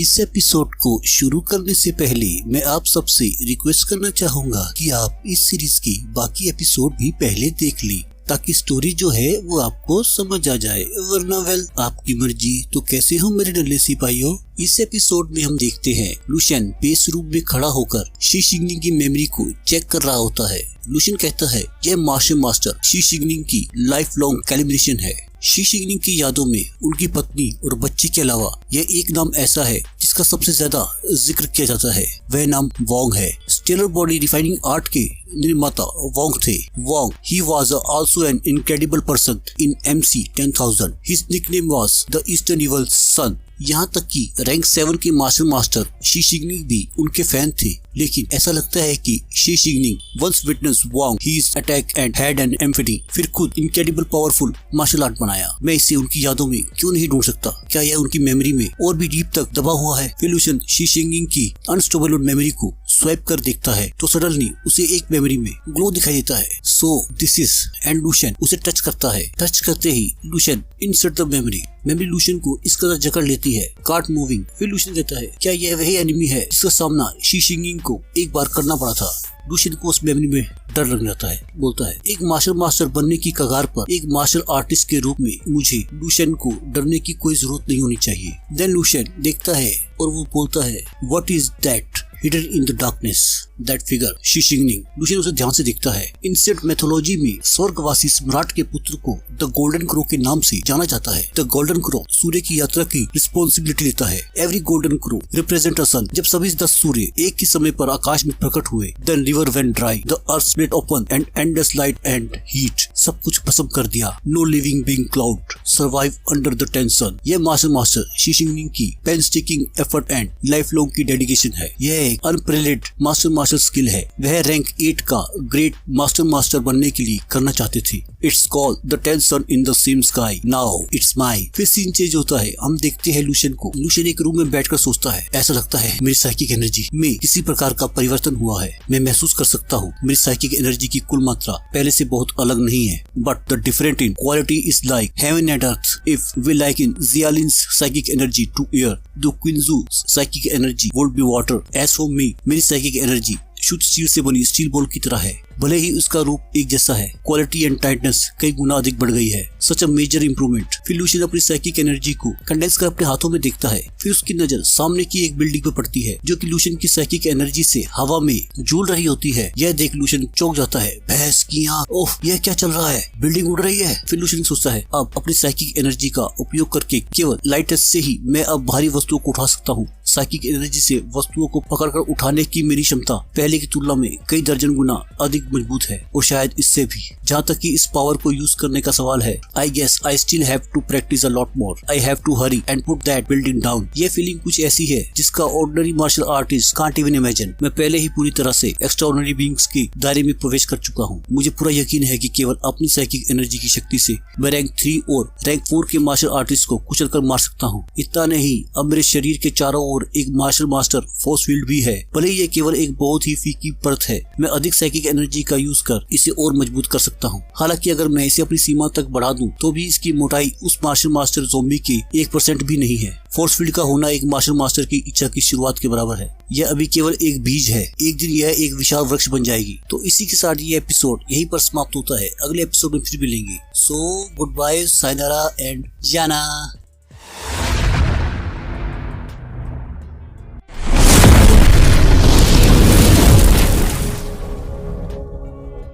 इस एपिसोड को शुरू करने से पहले मैं आप सबसे रिक्वेस्ट करना चाहूंगा कि आप इस सीरीज की बाकी एपिसोड भी पहले देख ली ताकि स्टोरी जो है वो आपको समझ आ जाए, वरना वेल आपकी मर्जी। तो कैसे हो मेरे नन्हे सिपाहियों। इस एपिसोड में हम देखते हैं लुशियन बेस रूम में खड़ा होकर शी शिंगनिंग की मेमोरी को चेक कर रहा होता है। लुशियन कहता है यह मार्शल मास्टर शी शिंगनिंग की लाइफ लॉन्ग कैलिब्रेशन है। शी शिंगनिंग की यादों में उनकी पत्नी और बच्चे के अलावा यह एक नाम ऐसा है जिसका सबसे ज्यादा जिक्र किया जाता है, वह नाम वोंग है। स्टेलर बॉडी रिफाइनिंग आर्ट के निर्माता वोंग थे। Wong he was also an incredible person in MC 10,000। His nickname was the eastern evil sun. यहाँ तक कि रैंक 7 के मार्शल मास्टर शी शिंगनिंग भी उनके फैन थे, लेकिन ऐसा लगता है कि Shi Shingning once witness Wong his attack and had an empathy, फिर खुद इनक्रेडिबल पावरफुल मार्शल आर्ट बनाया। मैं इसे उनकी यादों में क्यों नहीं ढूंढ सकता? क्या यह उनकी मेमोरी में और भी डीप तक दबा हुआ है? फिर लुशियन शी शिंगनिंग की अनस्टेबल मेमोरी को स्वैप कर देखता है तो सडनली उसे एक मेमोरी में ग्लो दिखाई देता है। So this is and Lucian उसे टच करता है। टच करते ही Lucian insert the memory Lucian को इस कदर जकड़ लेती है, कार्ट मूविंग। फिर लुशियन कहता है क्या यह वही एनिमी है जिसका सामना शी शिंगनिंग को एक बार करना पड़ा था? लुशियन को उस मेमोरी में डर लग जाता है, बोलता है एक मार्शल मास्टर बनने की कगार पर एक मार्शल आर्टिस्ट के रूप में मुझे लुशियन को डरने की कोई जरूरत नहीं होनी चाहिए। देन लुशियन देखता है और वो बोलता है what is that hidden in the darkness, that figure, Shi Shingning. Lucian उसे ध्यान से देखता है। इंसेंट मैथोलॉजी में स्वर्गवासी सम्राट के पुत्र को द गोल्डन क्रो के नाम से जाना जाता है। द गोल्डन क्रो सूर्य की यात्रा की रिस्पॉन्सिबिलिटी लेता है। Every golden crow represent a sun. जब सभी 10 सूर्य एक ही समय पर आकाश में प्रकट हुए, then river went dry, the earth split open and endless light and heat, सब कुछ भस्म कर दिया। No living being could survive under the tension. यह मार्शल मास्टर शी शिंगनिंग की painstaking effort and life long की डेडिकेशन है। यह अनप्रेलेड मास्टर स्किल है। वह रैंक 8 का ग्रेट मास्टर बनने के लिए करना चाहते थे। It's called the 10th sun in the same sky, now it's my. फिर सीन चेंज होता है। हम देखते हैं लुशियन को। लुशियन एक रूम में बैठकर सोचता है ऐसा लगता है मेरी साइकिक एनर्जी में किसी प्रकार का परिवर्तन हुआ है। मैं महसूस कर सकता हूँ मेरी साइकिक एनर्जी की कुल मात्रा पहले से बहुत अलग नहीं है, but the different in quality is like heaven and earth. If we like in Jialin's psychic energy to air, the Qingzhu psychic energy would be water. As for me, मेरी साइकिक एनर्जी शुद्ध steel से बनी steel ball की तरह है। भले ही उसका रूप एक जैसा है, क्वालिटी एंड टाइटनेस कई गुना अधिक बढ़ गई है। सच अ मेजर इंप्रूवमेंट। फिर लुशियन अपनी साइकिक एनर्जी को कंडेंस कर अपने हाथों में देखता है। फिर उसकी नजर सामने की एक बिल्डिंग पर पड़ती है जो कि लुशियन की साइकिक एनर्जी से हवा में झूल रही होती है। यह देख लुशियन चौंक जाता है। भैंस की आंख, ओह यह क्या चल रहा है? बिल्डिंग उड़ रही है। फिर लुशियन सोचता है अब अपनी साइकिक एनर्जी का उपयोग करके केवल लाइट टच से ही मैं अब भारी वस्तुओं को उठा सकता हूँ। साइकिक एनर्जी से वस्तुओं को पकड़कर उठाने की मेरी क्षमता पहले की तुलना में कई दर्जन गुना अधिक मजबूत है, और शायद इससे भी। जहाँ तक कि इस पावर को यूज करने का सवाल है, I guess I still have to practise a lot more. I have to hurry and put that building down. ये फीलिंग कुछ ऐसी है जिसका ordinary martial artist can't even imagine. मैं पहले ही पूरी तरह से एक्स्ट्राऑर्डिनरी बीइंग्स के दायरे में प्रवेश कर चुका हूँ। मुझे पूरा यकीन है कि केवल अपनी साइकिक एनर्जी की शक्ति से मैं रैंक 3 और रैंक 4 के मार्शल आर्टिस्ट को कुचल कर मार सकता हूँ। इतना नहीं, अब मेरे शरीर के चारों ओर एक मार्शल मास्टर फोर्स फील्ड भी है। भले ही ये केवल एक बहुत ही फीकी परत है, मैं अधिक साइकिक एनर्जी का यूज कर इसे और मजबूत कर सकता हूँ। हालांकि अगर मैं इसे अपनी सीमा तक बढ़ा दूं तो भी इसकी मोटाई उस मार्शल मास्टर ज़ॉम्बी की 1% भी नहीं है। फोर्स फील्ड का होना एक मार्शल मास्टर की इच्छा की शुरुआत के बराबर है। यह अभी केवल एक बीज है, एक दिन यह एक विशाल वृक्ष बन जाएगी। तो इसी के साथ ये एपिसोड यहीं पर समाप्त होता है। अगले एपिसोड में फिर मिलेंगे। So goodbye, sayonara and जाना।